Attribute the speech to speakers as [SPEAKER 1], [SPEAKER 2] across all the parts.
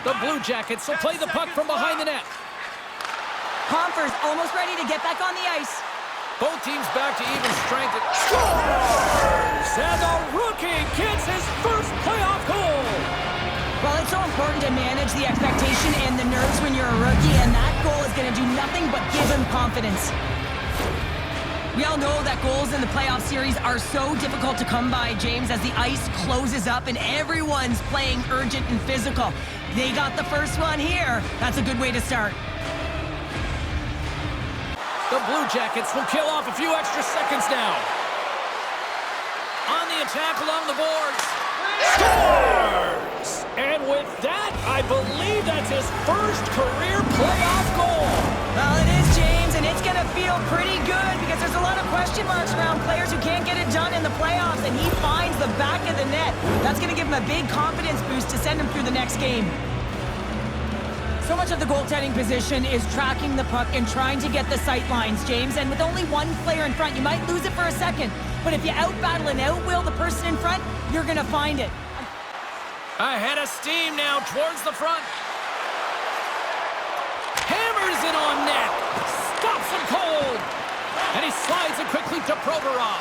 [SPEAKER 1] The Blue Jackets will play the puck from behind the net.
[SPEAKER 2] Comfer's almost ready to get back on the ice.
[SPEAKER 1] Both teams back to even strength. Scores! And the rookie gets his first playoff goal.
[SPEAKER 2] Well, it's so important to manage the expectation and the nerves when you're a rookie, and that goal is going to do nothing but give him confidence. We all know that goals in the playoff series are so difficult to come by, James, as the ice closes up and everyone's playing urgent and physical. They got the first one here. That's a good way to start.
[SPEAKER 1] The Blue Jackets will kill off a few extra seconds now. On the attack along the boards. Scores! And with that, I believe that's his first career playoff goal.
[SPEAKER 2] Well, it is, James, and it's going to feel pretty good because there's a lot of question marks around players who can't get it done in the playoffs, and he finds the back of the net. That's going to give him a big confidence boost to send him through the next game. So much of the goaltending position is tracking the puck and trying to get the sight lines, James, and with only one player in front, you might lose it for a second, but if you out-battle and out-will the person in front, you're going to find it.
[SPEAKER 1] Ahead of steam now towards the front. Hammers it on net. Stops him cold. And he slides it quickly to Provorov.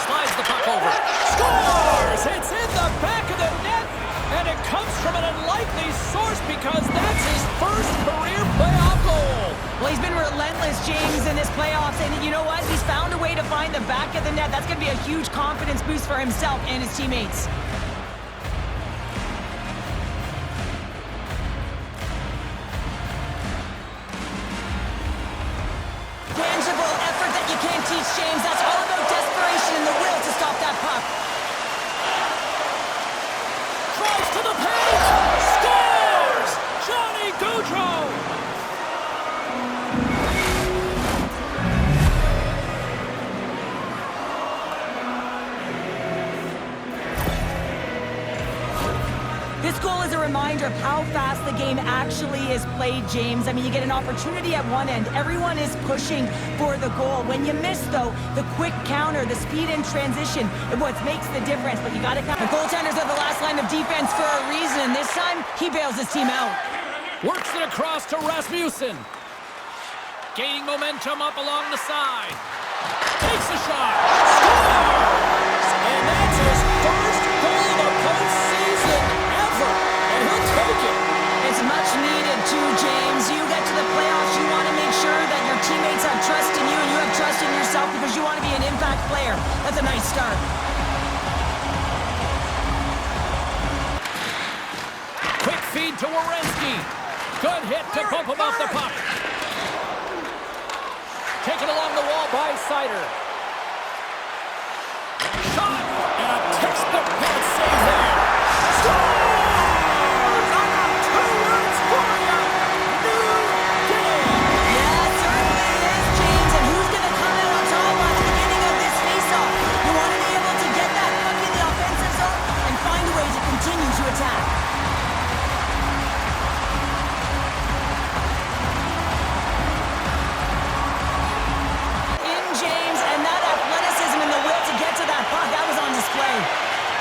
[SPEAKER 1] Slides the puck over. Scores! It's in the back of the net. And it comes from an unlikely source because that's his first career playoff goal.
[SPEAKER 2] Well, he's been relentless, James, in this playoffs. And you know what? He's found a way to find the back of the net. That's going to be a huge confidence boost for himself and his teammates. Tangible effort that you can't teach, James. That's all about desperation and the will to stop that puck.
[SPEAKER 1] Drives to the paint! Scores! Johnny Gaudreau!
[SPEAKER 2] This goal is a reminder of how fast the game actually is played, James. I mean, you get an opportunity at one end. Everyone is pushing for the goal. When you miss, though, the quick counter, the speed in transition is what makes the difference. But you got to count. The goaltenders are the last line of defense for a reason. This time, he bails his team out.
[SPEAKER 1] Works it across to Rasmussen. Gaining momentum up along the side. Takes a shot. Scores! And that's his first goal of the postseason ever. And he'll take it.
[SPEAKER 2] It's much needed too, James. You get to the playoffs, you want to make sure that your teammates have trust in you and you have trust in yourself because you want to be an impact player. That's a nice start.
[SPEAKER 1] Quick feed to Werenski. Good hit to bump him off the puck. Taken along the wall by Sider. Shot! And a textbook pad save there. Scores! On a two-run score! New game!
[SPEAKER 2] Yeah, it certainly is, James. And who's going to come out on top at the beginning of this face-off? You want to be able to get that puck in the offensive zone and find a way to continue to attack.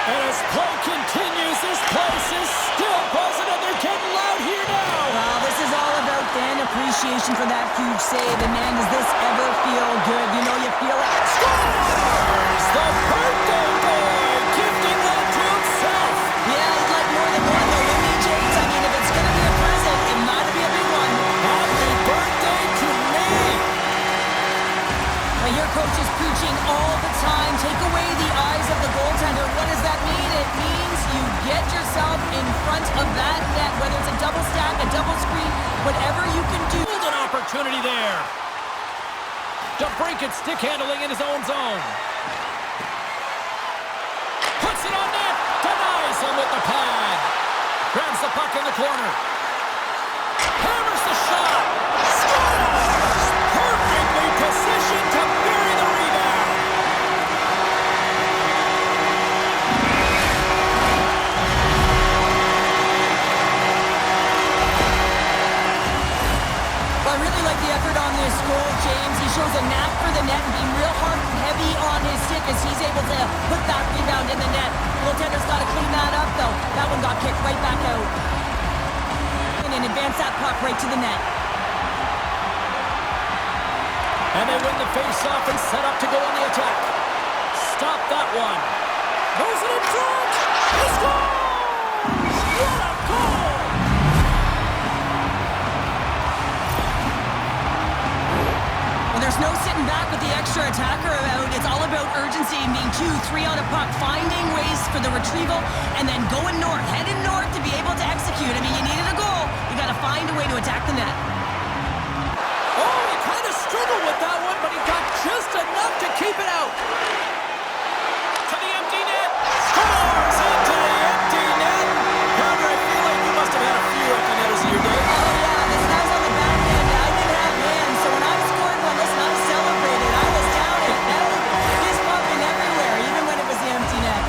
[SPEAKER 1] And as play continues, this place is still buzzing, and they're getting loud here now.
[SPEAKER 2] Well, this is all about fan appreciation for that huge save. And man, does this ever feel good? You know you feel it.
[SPEAKER 1] Scores! The birthday boy gifting that to himself.
[SPEAKER 2] Yeah, he'd like more than one, though, wouldn't he, James? I mean, if it's going to be a present, it might be a big one.
[SPEAKER 1] Happy birthday to me!
[SPEAKER 2] Well, your coach is preaching all the time. Take away the eyes of the goaltender. What does that mean? It means you get yourself in front of that net, whether it's a double stack, a double screen, whatever you can do.
[SPEAKER 1] Golden opportunity there. DeBrincat stick handling in his own zone. Puts it on net. Denies him with the pad. Grabs the puck in the corner. Hammers the shot. Scores! Perfectly positioned to bury the rebound.
[SPEAKER 2] Well, I really like the effort on this goal, James. He shows a knack for the net and being real hard and heavy on his stick as he's able to put that rebound in the net. Goaltender's got to clean that up, though. That one got kicked right back out. and advance that puck right to the net.
[SPEAKER 1] And they win the face-off and set up to go on the attack. Stop that one. Goes it in front. He scores! What a goal!
[SPEAKER 2] Well, there's no sitting back with the extra attacker out. It's all about urgency and being 2-3 on a puck, finding ways for the retrieval, and then going north, heading north to be able to execute. I mean, you needed a goal. You got to find a way to attack the net.
[SPEAKER 1] Oh, he kind of struggled with that one, but he got just enough to keep it out. To the empty net. Scores into the empty net. Connor, I feel like you must have had a few empty netters in your day.
[SPEAKER 2] Oh, yeah, this guy's on the back end. I didn't have hands, so when I scored one, listen, I celebrated. I was down it. Fist pumping everywhere, even when it was the empty net.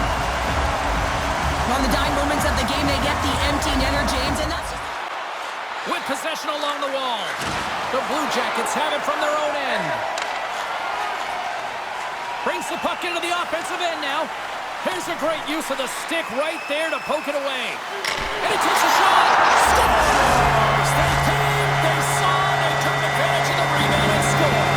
[SPEAKER 2] On the dying moments of the game, they get the empty netter, James, and that's...
[SPEAKER 1] With possession along the wall. The Blue Jackets have it from their own end. Brings the puck into the offensive end now. Here's a great use of the stick right there to poke it away. And he takes a shot. Scores! They came, they saw, they took advantage of the rebound and scored.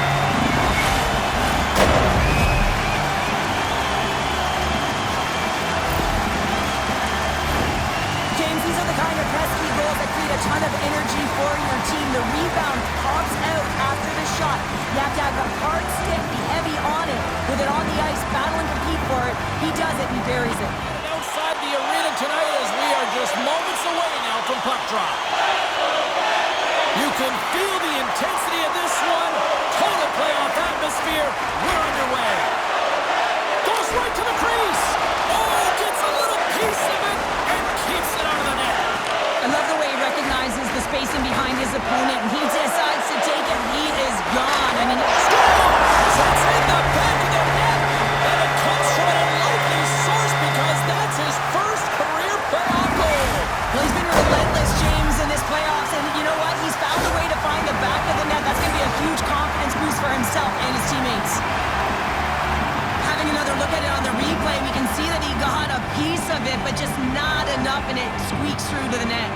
[SPEAKER 2] James, these are the kind of pesky goals that create a ton of energy for your team. The rebound pops out after the shot. You have to have a hard stick, be heavy on it, with it on the ice, battle and compete for it. He does it, he buries it.
[SPEAKER 1] Outside the arena tonight as we are just moments away now from puck drop. You can feel the intensity of this one. Total playoff atmosphere. We're underway. Goes right to the crease. Oh, gets a little piece of it and keeps it out of the net.
[SPEAKER 2] I love the way he recognizes the spacing behind his opponent, and he decides to take it. He is gone. I mean,
[SPEAKER 1] scores! It's in the back of the net, and it comes from an unlikely source because that's his first career playoff goal.
[SPEAKER 2] Well, he's been relentless, James, in this playoffs, and you know what? He's found a way to find the back of the net. That's going to be a huge confidence boost for himself and his teammates. Having another look at it on the replay, we can see that he got a piece of it, but just not enough, and it squeaks through to the net.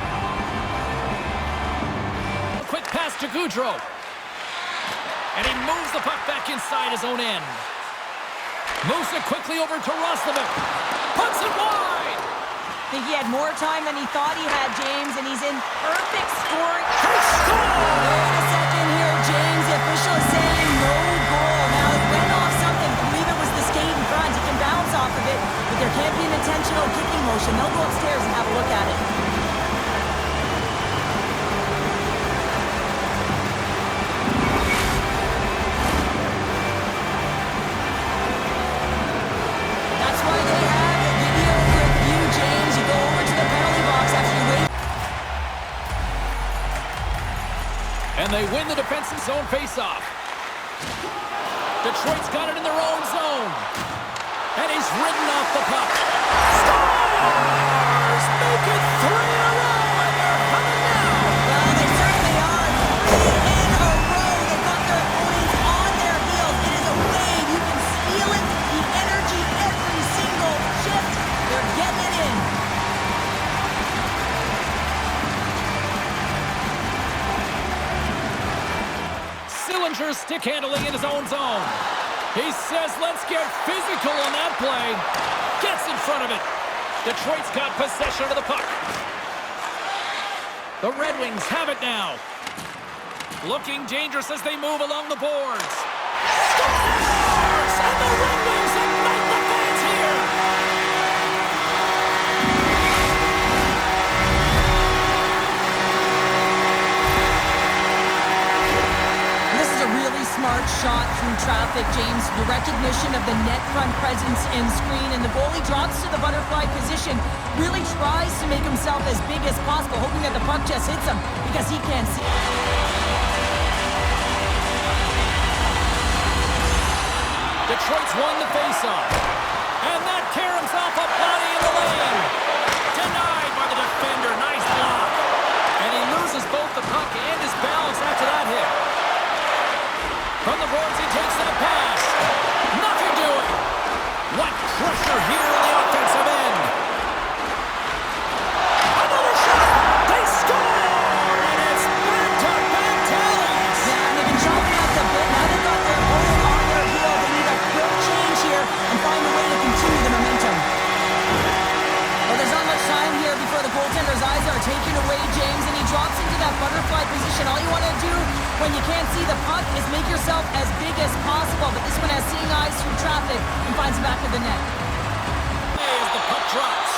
[SPEAKER 1] A quick pass to Goudreau. And he moves the puck back inside his own end. Moves it quickly over to Roslovic. Puts it wide!
[SPEAKER 2] I think he had more time than he thought he had, James, and he's in perfect scoring.
[SPEAKER 1] He scores!
[SPEAKER 2] Wait a second here, James. The official is saying no goal. Now, it went off something. I believe it was the skate in front. He can bounce off of it, but there can't be an intentional kicking motion. They'll go upstairs and have a look at it. That's why they have a video review, James. You go over to the penalty box after you wait.
[SPEAKER 1] And they win the defensive zone faceoff. Detroit's got it in their own zone. And he's ridden off the puck. Scores! Make it 3 in a row, and they're humming now.
[SPEAKER 2] Well, they certainly are. 3 in a row. They've got their opponents on their heels. It is a wave. You can feel it. The energy every single shift. They're getting it in.
[SPEAKER 1] Sillinger's stick handling in his own zone. He says, let's get physical on that play. Gets in front of it. Detroit's got possession of the puck. The Red Wings have it now. Looking dangerous as they move along the boards. Scores! And the Red Wings ignite the fans here.
[SPEAKER 2] This is a really smart shot through traffic, James. The recognition of the net front presence and screen, and the goalie drops to the butterfly position. Really tries to make himself as big as possible, hoping that the puck just hits him because he can't see.
[SPEAKER 1] Detroit's won the faceoff. And that caroms off a body in the lane. Denied by the defender. Nice block. And he loses both the puck and his balance after that hit. From the boards, he takes that pass. Nothing doing. What pressure here in the offensive end. Another shot. They score!
[SPEAKER 2] drops into that butterfly position. All you want to do when you can't see the puck is make yourself as big as possible. But this one has seeing eyes through traffic and finds the back of the net.
[SPEAKER 1] As the puck drops.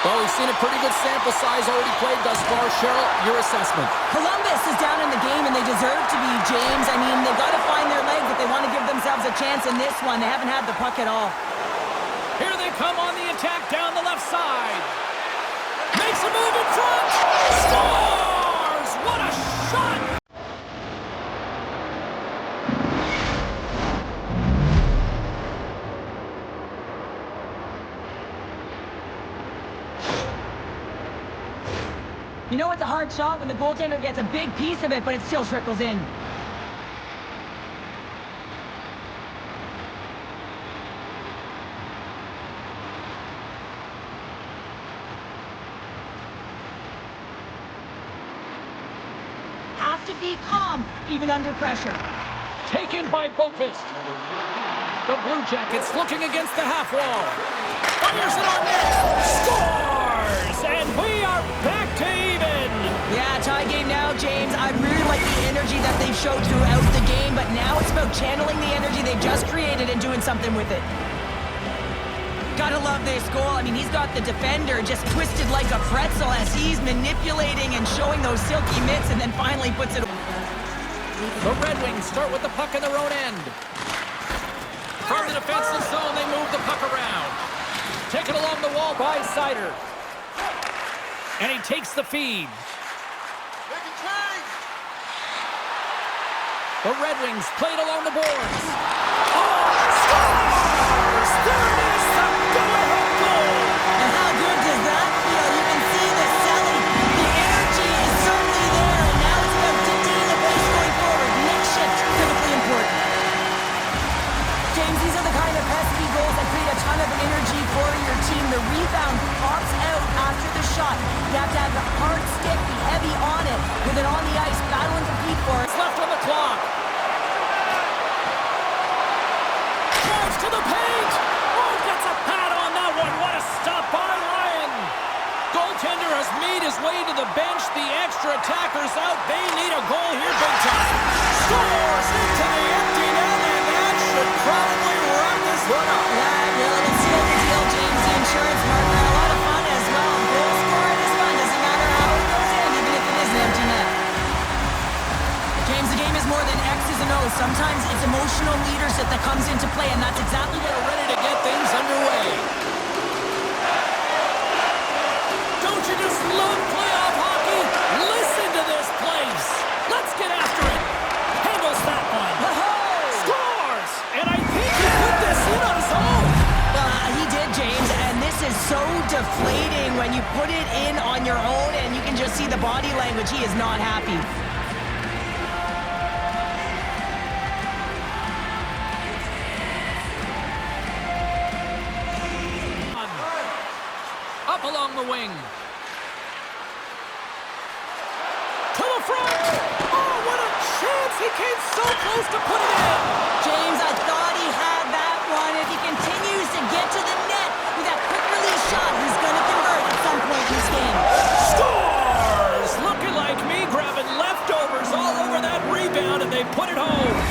[SPEAKER 1] Well, we've seen a pretty good sample size already played thus far. Cheryl, your assessment.
[SPEAKER 2] Columbus is down in the game, and they deserve to be, James. I mean, they've got to find their legs if they want to give themselves a chance in this one. They haven't had the puck at all.
[SPEAKER 1] Here they come on the attack down the left side. Makes a move in front. Scores! What a shot!
[SPEAKER 2] You know it's a hard shot when the goaltender gets a big piece of it, but it still trickles in. Have to be calm, even under pressure.
[SPEAKER 1] Taken by Boqvist. The Blue Jackets looking against the half wall. Fires it on net. Scores! And we are back to even.
[SPEAKER 2] Yeah, tie game now, James. I really like the energy that they've showed throughout the game, but now it's about channeling the energy they've just created and doing something with it. Gotta love this goal. I mean, he's got the defender just twisted like a pretzel as he's manipulating and showing those silky mitts and then finally puts it.
[SPEAKER 1] The Red Wings start with the puck in their own end. From the defensive zone, they move the puck around. Taken along the wall by Sider. And he takes the feed. The Red Wings played along the boards. Oh, scores! There it is, the go-ahead goal!
[SPEAKER 2] And how good does that feel? You can see the selling. The energy is certainly there, and now it's about dictating the pace going forward. Next shift, critically important. James, these are the kind of pesky goals that create a ton of energy for your team. The rebound pops out after the shot. You have to have the hard stick, be heavy on it, with it on the ice, battle and compete for it.
[SPEAKER 1] It's left on the clock. Drives to the paint. Oh, gets a pad on that one. What a stop by Ryan. Goaltender has made his way to the bench. The extra attackers out. They need a goal here big time. Scores into the empty net, and that should probably wrap this one up.
[SPEAKER 2] Yeah, really, it's still the deal, James. The insurance partner, a lot of fun as well. Goal scoring is fun. Doesn't matter how it goes in, even if it is an empty net. James, the game is more than X's and O's. Sometimes it's emotional leadership that comes into play, and that's exactly what
[SPEAKER 1] They're ready to get things underway. Don't you just love playoff hockey? Listen to this place. Let's get after it. Handles that one. Scores! And I think he put this in on his own.
[SPEAKER 2] He did, James, and this is so deflating when you put it in on your own, and you can just see the body language. He is not happy.
[SPEAKER 1] Up along the wing. To the front. Oh, what a chance. He came so close to put it in.
[SPEAKER 2] James, I thought he had that one. If he continues to get to the net with that quick release shot, he's going to convert at some point in this game.
[SPEAKER 1] Scores! Looking like me, grabbing leftovers all over that rebound, and they put it home.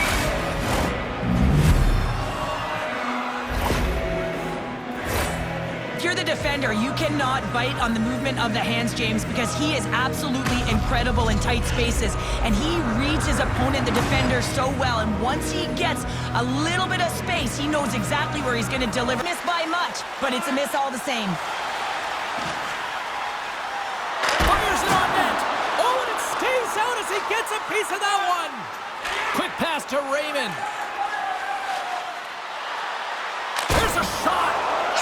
[SPEAKER 2] If you're the defender, you cannot bite on the movement of the hands, James, because he is absolutely incredible in tight spaces. And he reads his opponent, the defender, so well. And once he gets a little bit of space, he knows exactly where he's going to deliver. Miss by much, but it's a miss all the same.
[SPEAKER 1] Fires it on net. Oh, and it stays out as he gets a piece of that one. Quick pass to Raymond. Here's a shot.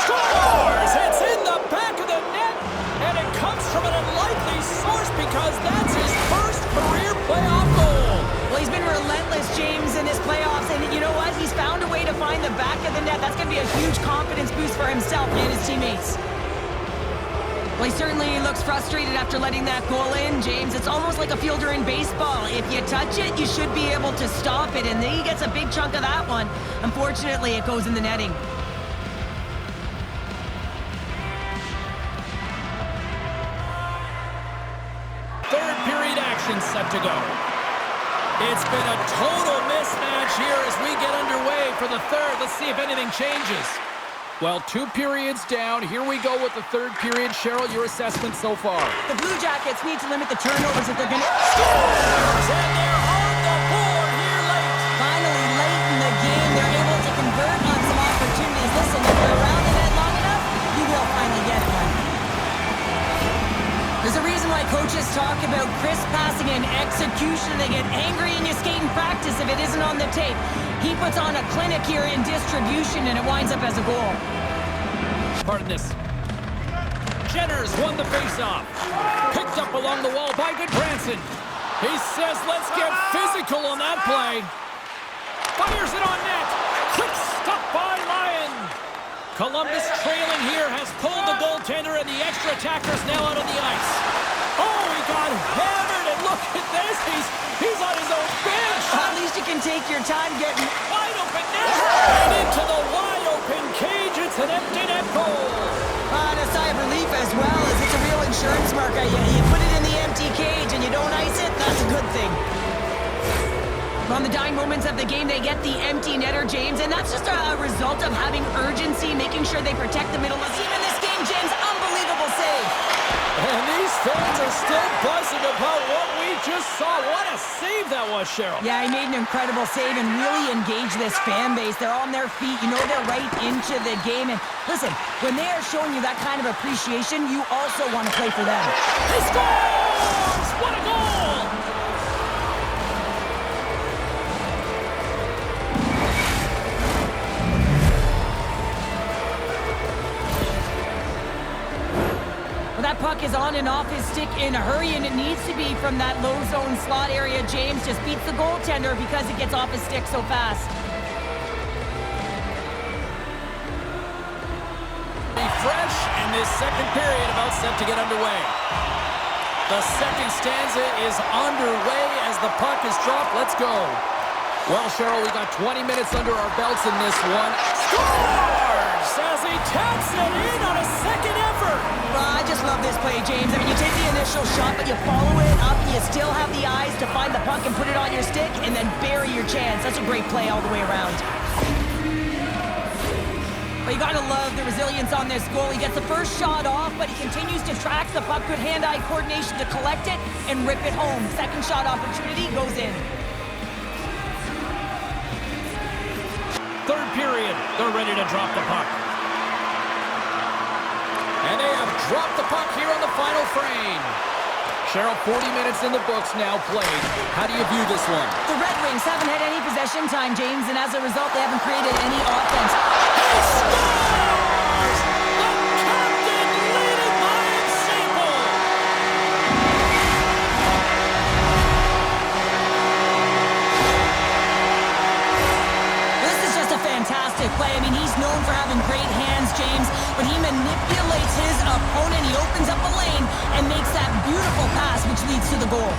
[SPEAKER 1] Scores! It's in the back of the net, and it comes from an unlikely source because that's his first career playoff goal.
[SPEAKER 2] Well, he's been relentless, James, in his playoffs, and you know what? He's found a way to find the back of the net. That's going to be a huge confidence boost for himself and his teammates. Well, he certainly looks frustrated after letting that goal in, James. It's almost like a fielder in baseball. If you touch it, you should be able to stop it, and then he gets a big chunk of that one. Unfortunately, it goes in the netting.
[SPEAKER 1] Third period possession set to go. It's been a total mismatch here as we get underway for the third. Let's see if anything changes. Well, 2 periods down. Here we go with the third period. Cheryl, your assessment so far.
[SPEAKER 2] The Blue Jackets need to limit the turnovers if they're going to...
[SPEAKER 1] Scores! And they're on the board here late.
[SPEAKER 2] Finally, late in the game, they're able to convert on some opportunities. Listen, if you're around the net long enough, you will finally get one. There's a reason why coaches talk about crisp passing and execution. They get angry and you skate in practice if it isn't on the tape. He puts on a clinic here in distribution, and it winds up as a goal.
[SPEAKER 1] Pardon this. Jenners won the faceoff. Picked up along the wall by Goodbranson. He says, let's get physical on that play. Fires it on net. Quick stop by Lyon. Columbus trailing here has pulled the goaltender, and the extra attacker's now out on the ice. Oh, he got hammered, and look at this. He's on his own bench.
[SPEAKER 2] At least you can take your time getting...
[SPEAKER 1] Wide open net. And into the wide open cage. It's an empty net goal.
[SPEAKER 2] And a sigh of relief as well, as it's a real insurance marker. You put it in the empty cage and you don't ice it, that's a good thing. On the dying moments of the game, they get the empty netter, James, and that's just a result of having urgency, making sure they protect the middle of the team in this game, James. Unbelievable save.
[SPEAKER 1] And these fans are still buzzing about what we just saw. What a save that was, Cheryl.
[SPEAKER 2] Yeah, he made an incredible save and really engaged this fan base. They're on their feet. You know they're right into the game. And listen, when they are showing you that kind of appreciation, you also want to play for them.
[SPEAKER 1] He scores! What a goal!
[SPEAKER 2] That puck is on and off his stick in a hurry, and it needs to be from that low zone slot area. James just beats the goaltender because it gets off his stick so fast.
[SPEAKER 1] Be fresh, and this second period about set to get underway. The second stanza is underway as the puck is dropped. Let's go. Well, Cheryl, we got 20 minutes under our belts in this one. Scores as he taps it in on a second effort.
[SPEAKER 2] Well, I just love this play, James. I mean, you take the initial shot, but you follow it up, and you still have the eyes to find the puck and put it on your stick, and then bury your chance. That's a great play all the way around. But you gotta love the resilience on this goal. He gets the first shot off, but he continues to track the puck. Good hand-eye coordination to collect it and rip it home. Second shot opportunity goes in.
[SPEAKER 1] Third period, they're ready to drop the puck. And they have dropped the puck here on the final frame. Cheryl, 40 minutes in the books now played. How do you view this one?
[SPEAKER 2] The Red Wings haven't had any possession time, James, and as a result, they haven't created any offense.
[SPEAKER 1] He scores! The captain leading by example!
[SPEAKER 2] This is just a fantastic play. I mean, he's known for having great hands, James, but he manipulates his opponent. He opens up a lane and makes that beautiful pass, which leads to the goal.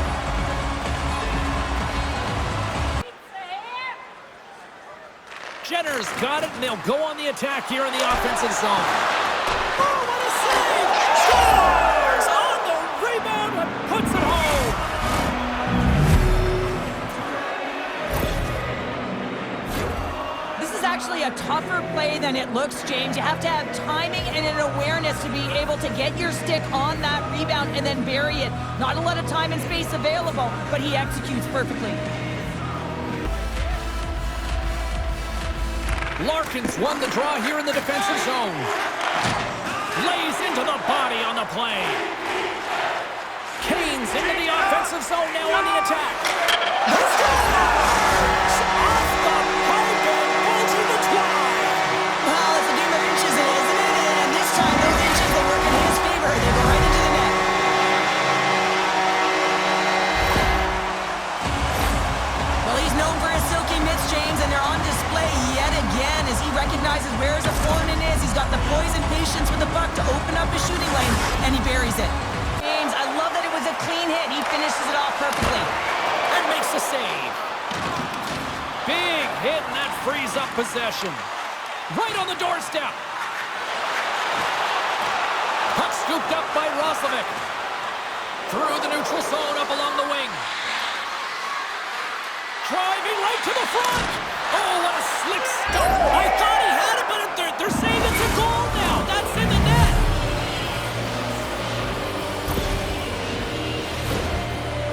[SPEAKER 1] Jenners got it, and they'll go on the attack here in the offensive zone. Oh, what a save! Scores! On the rebound and puts it home!
[SPEAKER 2] This is actually a tougher play than it looks, James. You have to have timing and an awareness to be able to get your stick on that rebound and then bury it. Not a lot of time and space available, but he executes perfectly.
[SPEAKER 1] Larkins won the draw here in the defensive zone. Lays into the body on the play. Kane's into the offensive zone now on the attack. He scores! Off the pipe and bulging the twine.
[SPEAKER 2] Well, it's a game of inches, isn't it? And this time, those inches, they work in his favor. They go right into the net. Well, he's known for his silky mitts, James, and they're on display yet again as he recognizes where his opponent is. He's got the poise and patience with the puck to open up his shooting lane, and he buries it. James, I love that it was a clean hit. He finishes it off perfectly.
[SPEAKER 1] And makes the save. Big hit, and that frees up possession. Right on the doorstep. Puck scooped up by Roslovic. Through the neutral neutral zone up along the wing. Driving right to the front. Oh, what a slick stop. I thought he had it, but they're saying it's a goal now. That's in the net.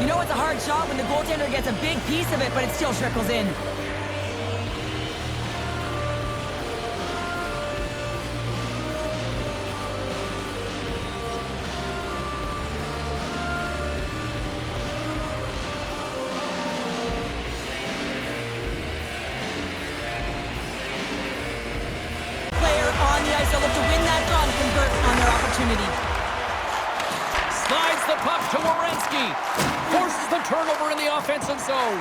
[SPEAKER 2] You know it's a hard shot when the goaltender gets a big piece of it, but it still trickles in. Player on the ice, they'll look to win that draw and convert on their opportunity.
[SPEAKER 1] Slides the puck to Werenski. Forces the turnover in the offensive zone.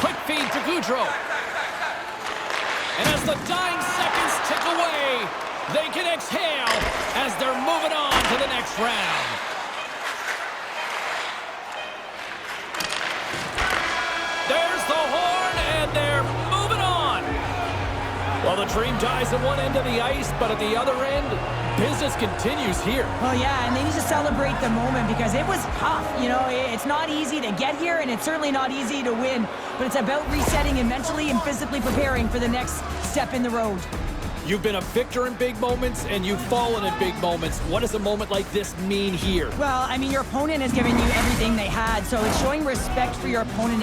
[SPEAKER 1] Quick feed to Goudreau. And as the dying seconds tick away, they can exhale as they're moving on to the next round. There's the horn, and they're moving on. Well, the dream dies at one end of the ice, but at the other end, business continues here.
[SPEAKER 2] Well, yeah, and they need to celebrate the moment because it was tough. You know, it's not easy to get here, and it's certainly not easy to win. But it's about resetting and mentally and physically preparing for the next step in the road.
[SPEAKER 1] You've been a victor in big moments, and you've fallen in big moments. What does a moment like this mean here?
[SPEAKER 2] Well, I mean, your opponent has given you everything they had, so it's showing respect for your opponent and